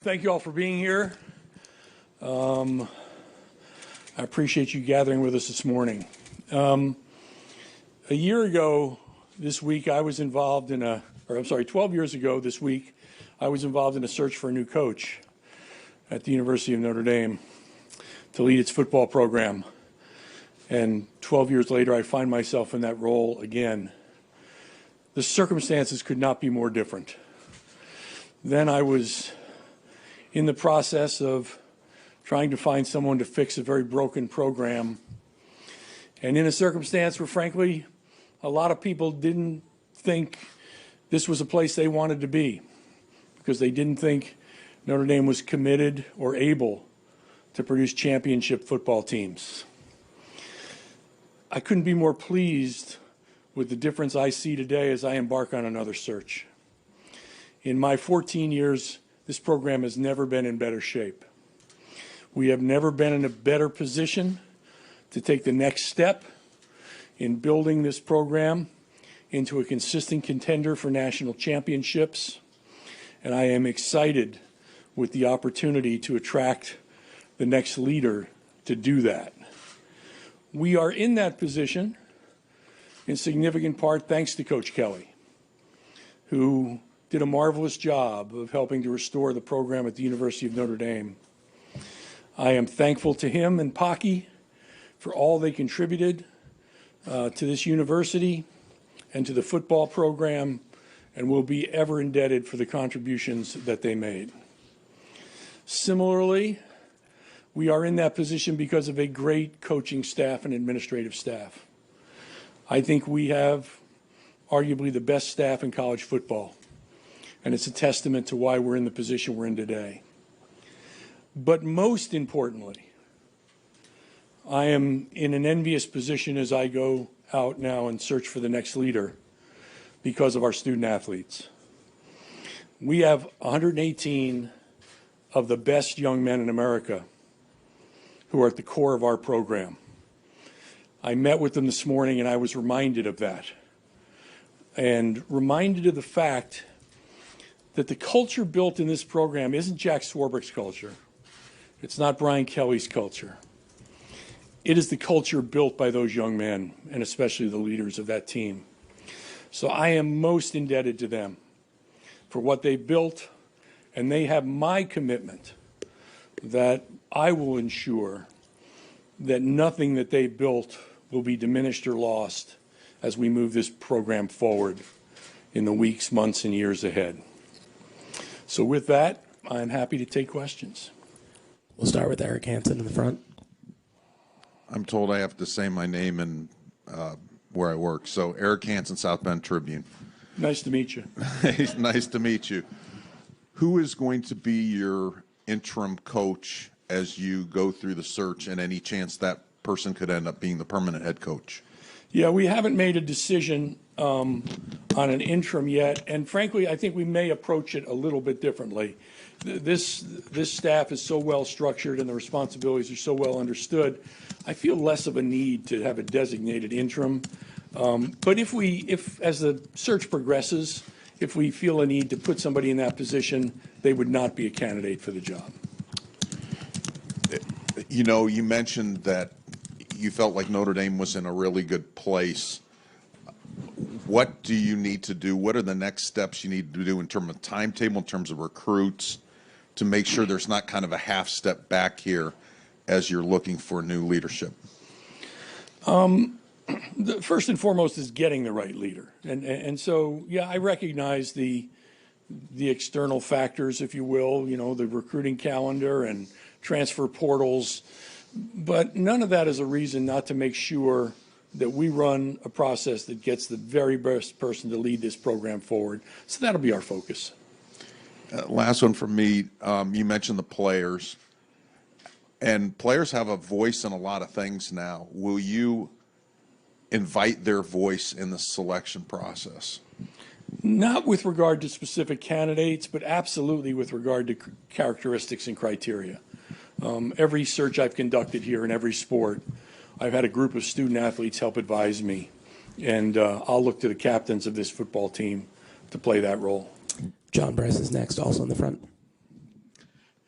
Thank you all for being here. I appreciate you gathering with us this morning. A year ago this week, I was involved in 12 years ago this week, I was involved in a search for a new coach at the University of Notre Dame to lead its football program. And 12 years later, I find myself in that role again. The circumstances could not be more different. Then I was in the process of trying to find someone to fix a very broken program. And in a circumstance where, frankly, a lot of people didn't think this was a place they wanted to be because they didn't think Notre Dame was committed or able to produce championship football teams. I couldn't be more pleased with the difference I see today as I embark on another search. In my 14 years, this program has never been in better shape. We have never been in a better position to take the next step in building this program into a consistent contender for national championships. And I am excited with the opportunity to attract the next leader to do that. We are in that position in significant part thanks to Coach Kelly, who did a marvelous job of helping to restore the program at the University of Notre Dame. I am thankful to him and Pocky for all they contributed to this university and to the football program, and will be ever indebted for the contributions that they made. Similarly, we are in that position because of a great coaching staff and administrative staff. I think we have arguably the best staff in college football, and it's a testament to why we're in the position we're in today. But most importantly, I am in an envious position as I go out now and search for the next leader because of our student athletes. We have 118 of the best young men in America who are at the core of our program. I met with them this morning and I was reminded of that, and reminded of the fact that the culture built in this program isn't Jack Swarbrick's culture. It's not Brian Kelly's culture. It is the culture built by those young men, and especially the leaders of that team. So I am most indebted to them for what they built, and they have my commitment that I will ensure that nothing that they built will be diminished or lost as we move this program forward in the weeks, months, and years ahead. So with that, I'm happy to take questions. We'll start with Eric Hansen in the front. I'm told I have to say my name and where I work. So Eric Hansen, South Bend Tribune. Nice to meet you. Nice to meet you. Who is going to be your interim coach as you go through the search, and any chance that person could end up being the permanent head coach? Yeah, we haven't made a decision on an interim yet, and frankly, I think we may approach it a little bit differently. This staff is so well structured and the responsibilities are so well understood, I feel less of a need to have a designated interim. But if as the search progresses, if we feel a need to put somebody in that position, they would not be a candidate for the job. You know, you mentioned that you felt like Notre Dame was in a really good place. What do you need to do? What are the next steps you need to do in terms of timetable, in terms of recruits, to make sure there's not kind of a half step back here as you're looking for new leadership? The first and foremost is getting the right leader. And so, yeah, I recognize the external factors, if you will, you know, the recruiting calendar and transfer portals, but none of that is a reason not to make sure that we run a process that gets the very best person to lead this program forward. So that'll be our focus. Last one from me. You mentioned the players, and players have a voice in a lot of things now. Will you invite their voice in the selection process? Not with regard to specific candidates, but absolutely with regard to characteristics and criteria. Every search I've conducted here in every sport, I've had a group of student athletes help advise me, and I'll look to the captains of this football team to play that role. John Bryce is next, also in the front.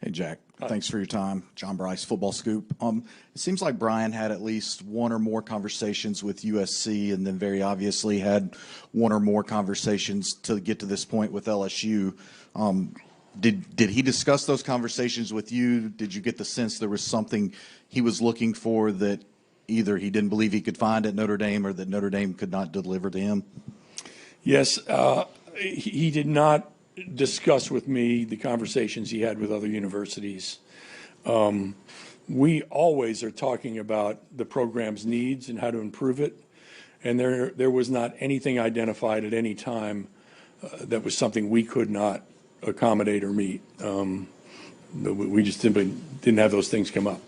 Hey, Jack. Thanks for your time. John Bryce, Football Scoop. It seems like Brian had at least one or more conversations with USC and then very obviously had one or more conversations to get to this point with LSU. Did he discuss those conversations with you? Did you get the sense there was something he was looking for that either he didn't believe he could find at Notre Dame or that Notre Dame could not deliver to him? Yes, he did not discuss with me the conversations he had with other universities. We always are talking about the program's needs and how to improve it, and there was not anything identified at any time that was something we could not accommodate or meet. We just simply didn't have those things come up.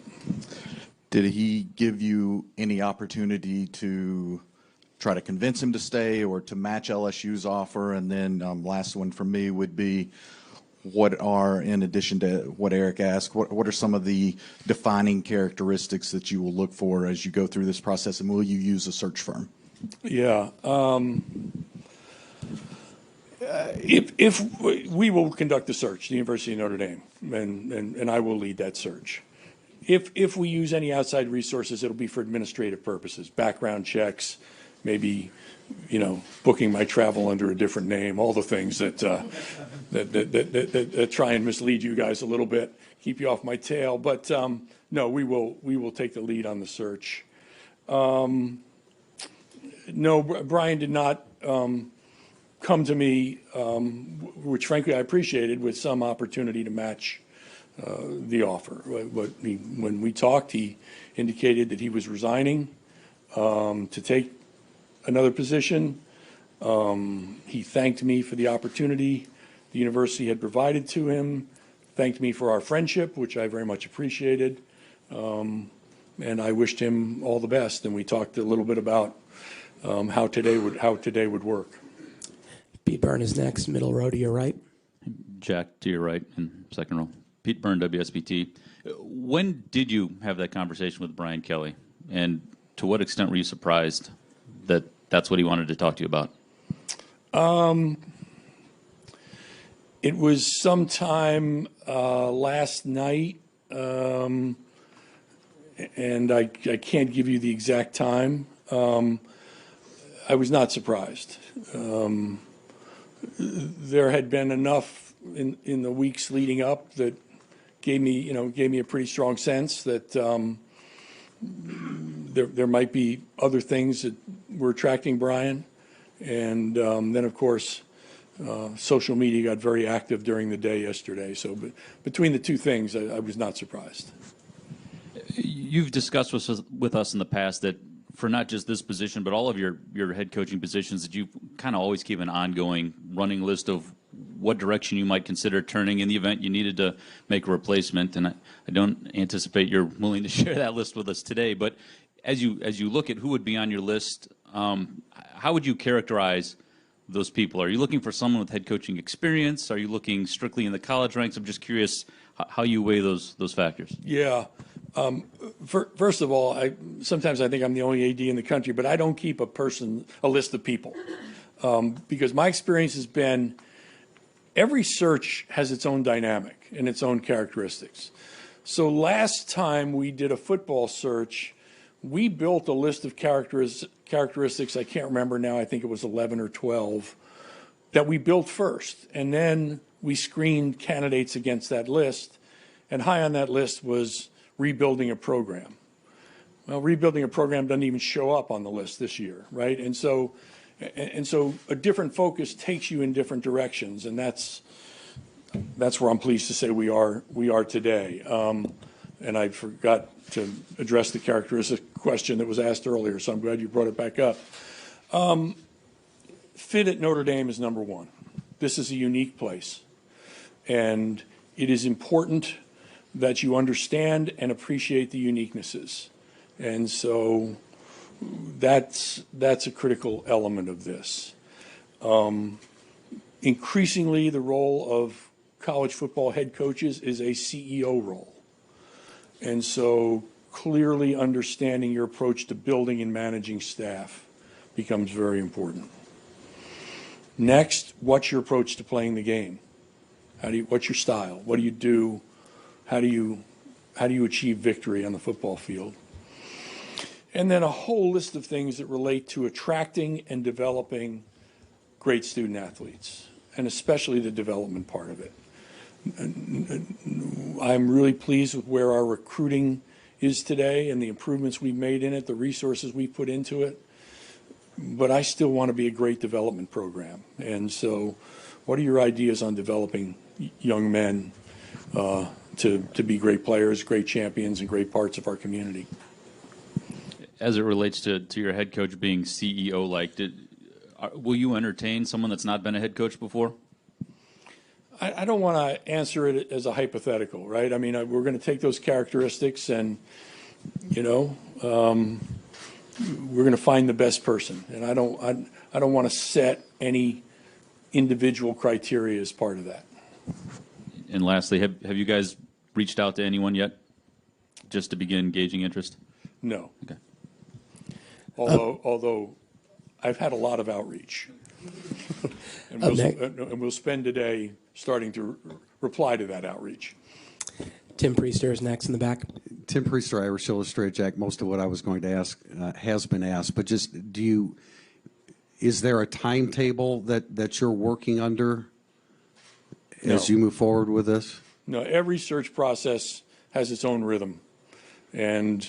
Did he give you any opportunity to try to convince him to stay or to match LSU's offer? And then last one for me would be, what are, in addition to what Eric asked, what are some of the defining characteristics that you will look for as you go through this process, and will you use a search firm? Yeah. If we will conduct the search, the University of Notre Dame, and I will lead that search. If we use any outside resources, it'll be for administrative purposes, background checks, maybe, booking my travel under a different name, all the things that try and mislead you guys a little bit, keep you off my tail. But no, we will take the lead on the search. No, Brian did not come to me, which frankly I appreciated, with some opportunity to match the offer. When we talked, he indicated that he was resigning to take another position. He thanked me for the opportunity the university had provided to him, thanked me for our friendship, which I very much appreciated, and I wished him all the best. And we talked a little bit about how today would work. Pete Byrne is next, middle row to your right. Jack, to your right in second row. Pete Byrne, WSBT. When did you have that conversation with Brian Kelly? And to what extent were you surprised that that's what he wanted to talk to you about? It was sometime last night, and I can't give you the exact time. I was not surprised. There had been enough in the weeks leading up that gave me a pretty strong sense that there might be other things that were attracting Brian. And then, of course, social media got very active during the day yesterday. So between the two things, I was not surprised. You've discussed with us in the past that for not just this position, but all of your head coaching positions, that you kind of always keep an ongoing running list of what direction you might consider turning in the event you needed to make a replacement. And I don't anticipate you're willing to share that list with us today. But as you look at who would be on your list, how would you characterize those people? Are you looking for someone with head coaching experience? Are you looking strictly in the college ranks? I'm just curious how you weigh those factors. Yeah. First of all, sometimes I think I'm the only AD in the country, but I don't keep a list of people, because my experience has been every search has its own dynamic and its own characteristics. So last time we did a football search, we built a list of characteristics. I can't remember now. I think it was 11 or 12 that we built first, and then we screened candidates against that list. And high on that list was rebuilding a program. Well, rebuilding a program doesn't even show up on the list this year, right? And so a different focus takes you in different directions, and that's where I'm pleased to say we are today. And I forgot to address the characteristic question that was asked earlier, so I'm glad you brought it back up. Fit at Notre Dame is number one. This is a unique place, and it is important that you understand and appreciate the uniquenesses. And so that's a critical element of this. Increasingly, the role of college football head coaches is a CEO role. And so clearly understanding your approach to building and managing staff becomes very important. Next, what's your approach to playing the game? What's your style? What do you do how do you achieve victory on the football field? And then a whole list of things that relate to attracting and developing great student athletes, and especially the development part of it. I'm really pleased with where our recruiting is today and the improvements we've made in it, the resources we've put into it. But I still want to be a great development program. And so what are your ideas on developing young men to be great players, great champions, and great parts of our community? As it relates to your head coach being CEO-like, will you entertain someone that's not been a head coach before? I don't want to answer it as a hypothetical, right? I mean, we're going to take those characteristics and, we're going to find the best person. And I don't want to set any individual criteria as part of that. And lastly, have you guys reached out to anyone yet, just to begin gauging interest? No. Okay. Although I've had a lot of outreach. And we'll spend today starting to reply to that outreach. Tim Priester is next in the back. Tim Priester, Irish Illustrated. Jack, most of what I was going to ask has been asked, but just is there a timetable that you're working under as you move forward with this? No, every search process has its own rhythm. And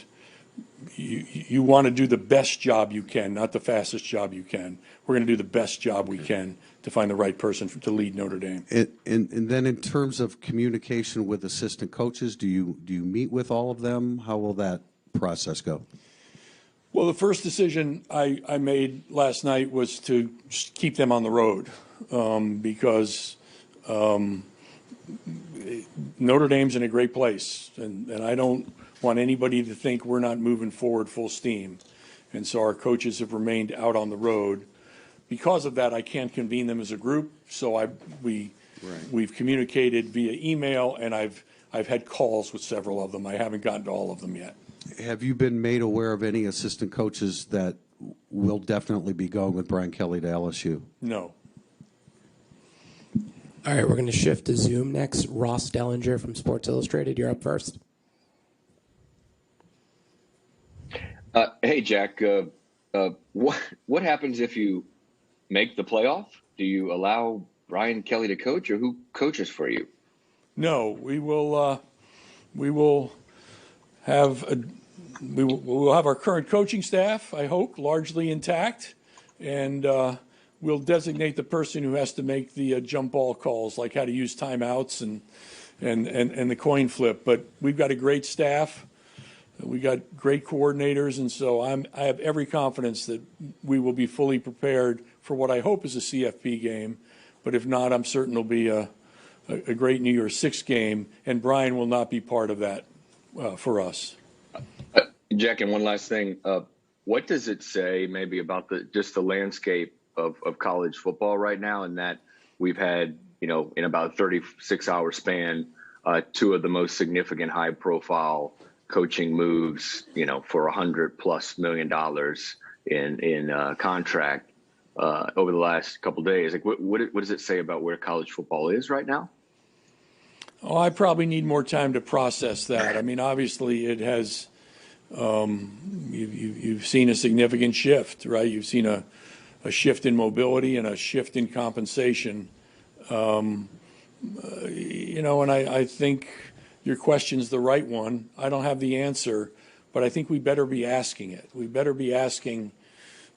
you want to do the best job you can, not the fastest job you can. We're going to do the best job we can to find the right person to lead Notre Dame. And then in terms of communication with assistant coaches, do you meet with all of them? How will that process go? Well, the first decision I made last night was to keep them on the road because Notre Dame's in a great place, and I don't want anybody to think we're not moving forward full steam. And so our coaches have remained out on the road. Because of that, I can't convene them as a group. So we've communicated via email, and I've had calls with several of them. I haven't gotten to all of them yet. Have you been made aware of any assistant coaches that will definitely be going with Brian Kelly to LSU? No. All right, we're going to shift to Zoom next. Ross Dellinger from Sports Illustrated, you're up first. Hey, Jack, what happens if you make the playoff? Do you allow Brian Kelly to coach, or who coaches for you? No, we will have our current coaching staff, I hope, largely intact, and we'll designate the person who has to make the jump ball calls, like how to use timeouts and the coin flip. But we've got a great staff. We got great coordinators, and so I have every confidence that we will be fully prepared for what I hope is a CFP game. But if not, I'm certain it'll be a great New Year's Six game, and Brian will not be part of that for us. Jack, and one last thing. What does it say maybe about just the landscape of college football right now, and that we've had, in about a 36-hour span, two of the most significant high-profile coaching moves, for $100+ million in contract over the last couple of days. Like, what does it say about where college football is right now? Oh, I probably need more time to process that. I mean, obviously, it has. You've seen a significant shift, right? You've seen a shift in mobility and a shift in compensation. And I think your question's the right one. I don't have the answer, but I think we better be asking it. We better be asking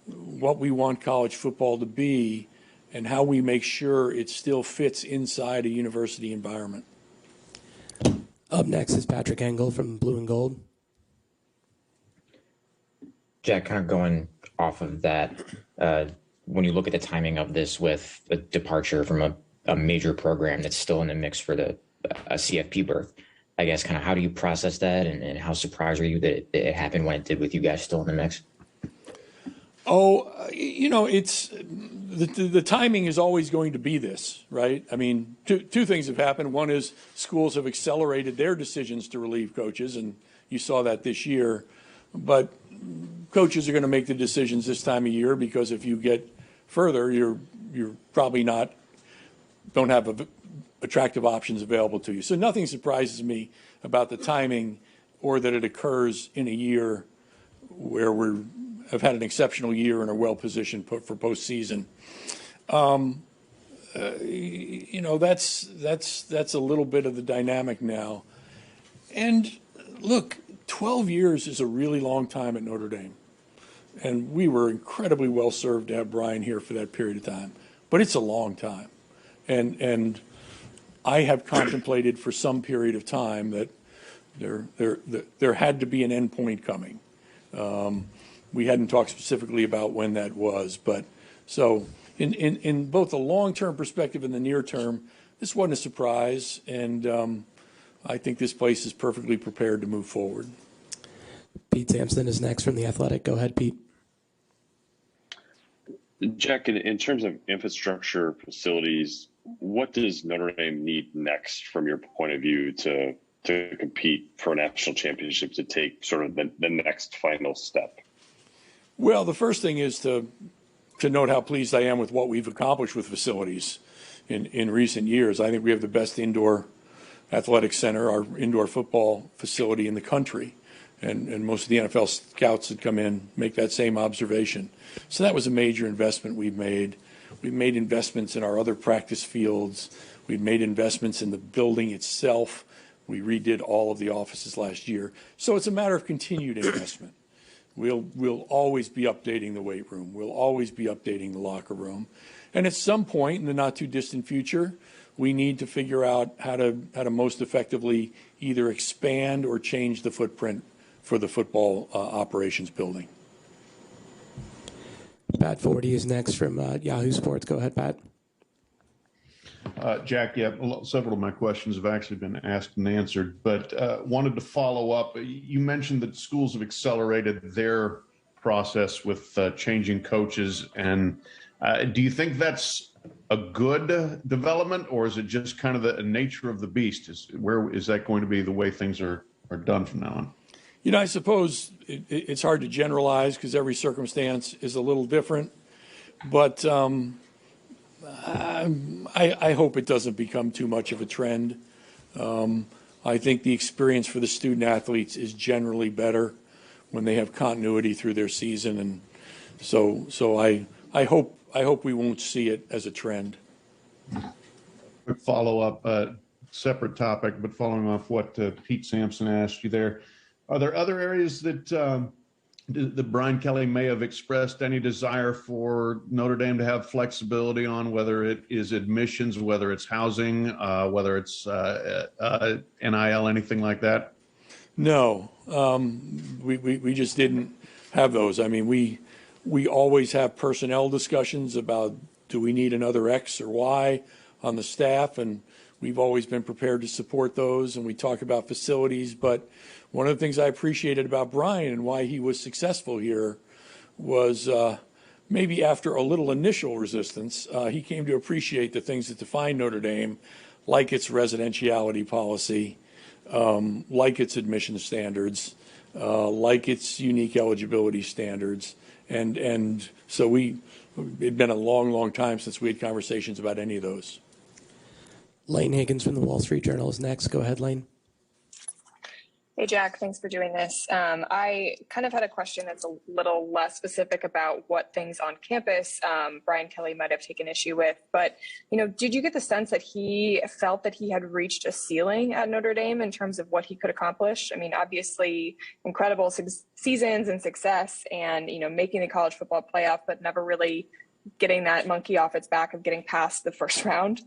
what we want college football to be and how we make sure it still fits inside a university environment. Up next is Patrick Engel from Blue and Gold. Jack, kind of going off of that, when you look at the timing of this with a departure from a major program that's still in the mix for a CFP berth, I guess kind of how do you process that, and how surprised are you that it happened when it did with you guys still in the mix? It's the timing is always going to be this, right? I mean, two things have happened. One is schools have accelerated their decisions to relieve coaches, and you saw that this year. But coaches are going to make the decisions this time of year because if you get further, you're probably don't have attractive options available to you. So nothing surprises me about the timing or that it occurs in a year where we have had an exceptional year and are well positioned for postseason. That's a little bit of the dynamic now. And look, 12 years is a really long time at Notre Dame. And we were incredibly well served to have Brian here for that period of time. But it's a long time. And I have contemplated for some period of time that there had to be an end point coming. We hadn't talked specifically about when that was. But so in both the long-term perspective and the near term, this wasn't a surprise. And I think this place is perfectly prepared to move forward. Pete Sampson is next from The Athletic. Go ahead, Pete. Jack, in terms of infrastructure, facilities, what does Notre Dame need next from your point of view to compete for a national championship, to take sort of the next final step? Well, the first thing is to note how pleased I am with what we've accomplished with facilities in recent years. I think we have the best indoor athletic center, our indoor football facility in the country. And most of the NFL scouts that come in make that same observation. So that was a major investment we've made. We've made investments in our other practice fields. We've made investments in the building itself. We redid all of the offices last year. So it's a matter of continued investment. We'll always be updating the weight room. We'll always be updating the locker room. And at some point in the not too distant future, we need to figure out how to most effectively either expand or change the footprint for the football operations building. Pat Forty is next from Yahoo Sports. Go ahead, Pat. Jack, yeah, several of my questions have actually been asked and answered, but wanted to follow up. You mentioned that schools have accelerated their process with changing coaches, and do you think that's a good development, or is it just kind of the nature of the beast? Is that going to be the way things are done from now on? I suppose it's hard to generalize because every circumstance is a little different. But I hope it doesn't become too much of a trend. I think the experience for the student athletes is generally better when they have continuity through their season. And so I hope we won't see it as a trend. Quick follow-up, separate topic, but following off what Pete Sampson asked you there. Are there other areas that Brian Kelly may have expressed any desire for Notre Dame to have flexibility on, whether it is admissions, whether it's housing, whether it's NIL, anything like that? No, we just didn't have those. I mean, we always have personnel discussions about do we need another X or Y on the staff, and we've always been prepared to support those, and we talk about facilities. But one of the things I appreciated about Brian and why he was successful here was maybe after a little initial resistance, he came to appreciate the things that define Notre Dame, like its residentiality policy, like its admission standards, like its unique eligibility standards. And so it'd been a long, long time since we had conversations about any of those. Lane Higgins from the Wall Street Journal is next. Go ahead, Lane. Hey, Jack, thanks for doing this. I kind of had a question that's a little less specific about what things on campus Brian Kelly might have taken issue with. But, did you get the sense that he felt that he had reached a ceiling at Notre Dame in terms of what he could accomplish? I mean, obviously, incredible seasons and success and, making the college football playoff, but never really getting that monkey off its back of getting past the first round.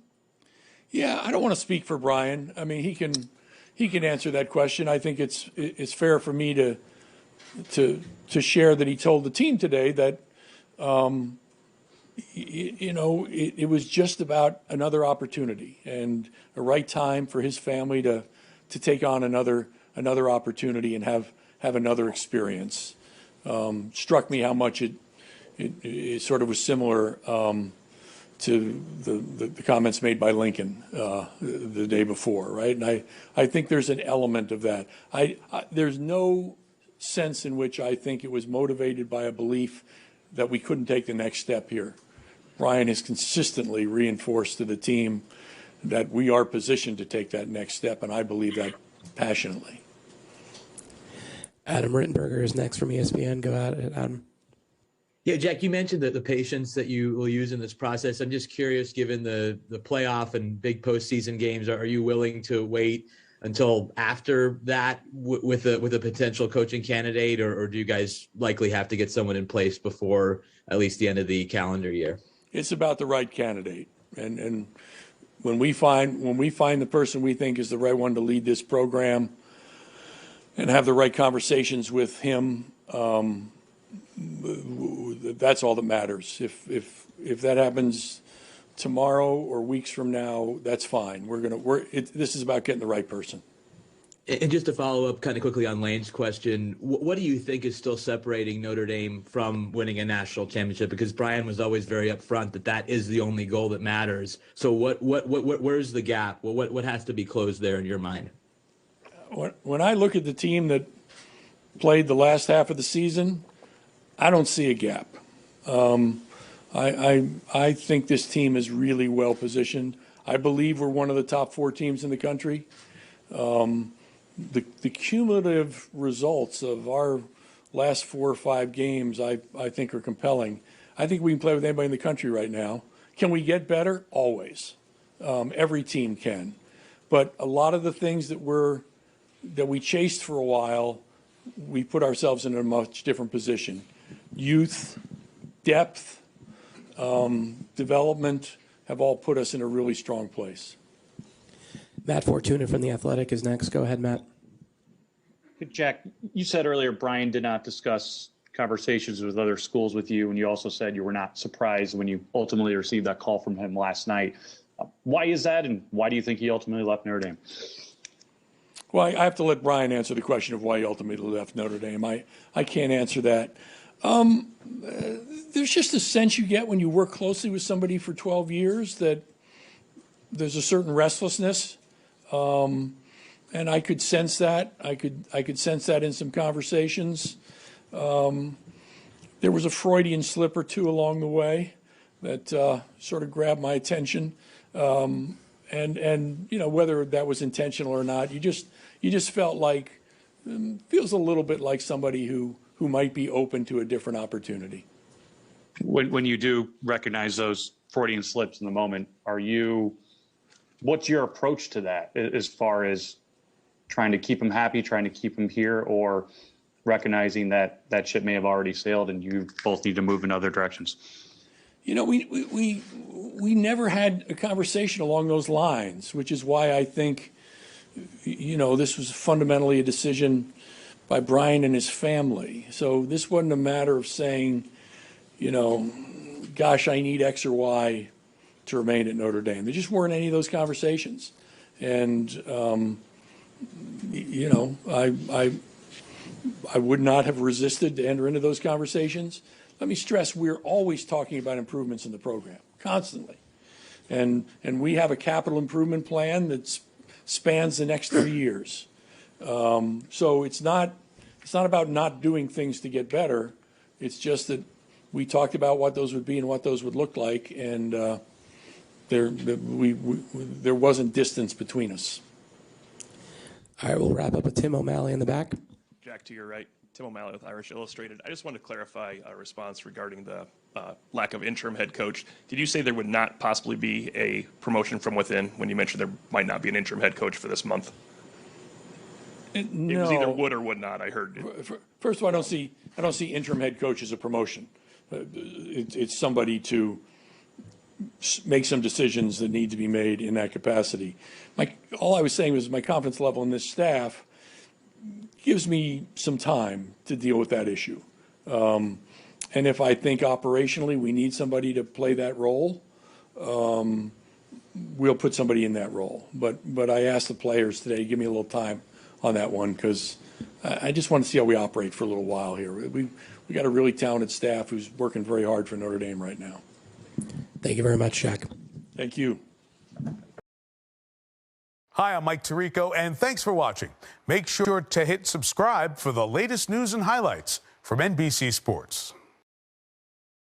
Yeah, I don't want to speak for Brian. I mean, he can answer that question. I think it's fair for me to share that he told the team today that it was just about another opportunity and a right time for his family to take on another opportunity and have another experience. Struck me how much it sort of was similar to the comments made by Lincoln the day before, right? And I think there's an element of that. There's no sense in which I think it was motivated by a belief that we couldn't take the next step here. Brian has consistently reinforced to the team that we are positioned to take that next step, and I believe that passionately. Adam Rittenberger is next from ESPN. Go ahead, Adam. Yeah, Jack, you mentioned the patience that you will use in this process. I'm just curious, given the playoff and big postseason games, are you willing to wait until after that with a potential coaching candidate, or do you guys likely have to get someone in place before at least the end of the calendar year? It's about the right candidate, and when we find the person we think is the right one to lead this program and have the right conversations with him, that's all that matters. If that happens tomorrow or weeks from now, that's fine. This is about getting the right person. And just to follow up kind of quickly on Lane's question, what do you think is still separating Notre Dame from winning a national championship? Because Brian was always very upfront that is the only goal that matters. So where's the gap? What has to be closed there in your mind? When I look at the team that played the last half of the season, I don't see a gap. I think this team is really well positioned. I believe we're one of the top 4 teams in the country. The cumulative results of our last 4 or 5 games, I think, are compelling. I think we can play with anybody in the country right now. Can we get better? Always. Every team can. But a lot of the things that we chased for a while, we put ourselves in a much different position. Youth, depth, development have all put us in a really strong place. Matt Fortuna from The Athletic is next. Go ahead, Matt. Jack, you said earlier Brian did not discuss conversations with other schools with you, and you also said you were not surprised when you ultimately received that call from him last night. Why is that, and why do you think he ultimately left Notre Dame? Well, I have to let Brian answer the question of why he ultimately left Notre Dame. I can't answer that. There's just a sense you get when you work closely with somebody for 12 years that there's a certain restlessness. And I could sense that. I could sense that in some conversations. There was a Freudian slip or two along the way that sort of grabbed my attention. And you know, whether that was intentional or not, you just felt like feels a little bit like somebody who might be open to a different opportunity. When you do recognize those Freudian slips in the moment, what's your approach to that as far as trying to keep him happy, trying to keep him here, or recognizing that that ship may have already sailed and you both need to move in other directions? You know, we never had a conversation along those lines, which is why I think, you know, this was fundamentally a decision by Brian and his family. So this wasn't a matter of saying, you know, gosh, I need X or Y to remain at Notre Dame. There just weren't any of those conversations. And, you know, I would not have resisted to enter into those conversations. Let me stress, we're always talking about improvements in the program, constantly. And we have a capital improvement plan that spans the next 3 years. So it's not about not doing things to get better. It's just that we talked about what those would be and what those would look like, and there wasn't distance between us. All right, we'll wrap up with Tim O'Malley in the back. Jack, to your right, Tim O'Malley with Irish Illustrated. I just wanted to clarify a response regarding the lack of interim head coach. Did you say there would not possibly be a promotion from within when you mentioned there might not be an interim head coach for this month? No. It was either would or would not, I heard. First of all, I don't see interim head coach as a promotion. It's somebody to make some decisions that need to be made in that capacity. All I was saying was my confidence level in this staff gives me some time to deal with that issue. And if I think operationally we need somebody to play that role, we'll put somebody in that role. But I asked the players today to give me a little time on that one because I just want to see how we operate for a little while here. We got a really talented staff who's working very hard for Notre Dame right now. Thank you very much, Jack. Thank you. Hi, I'm Mike Tirico, and thanks for watching. Make sure to hit subscribe for the latest news and highlights from NBC Sports.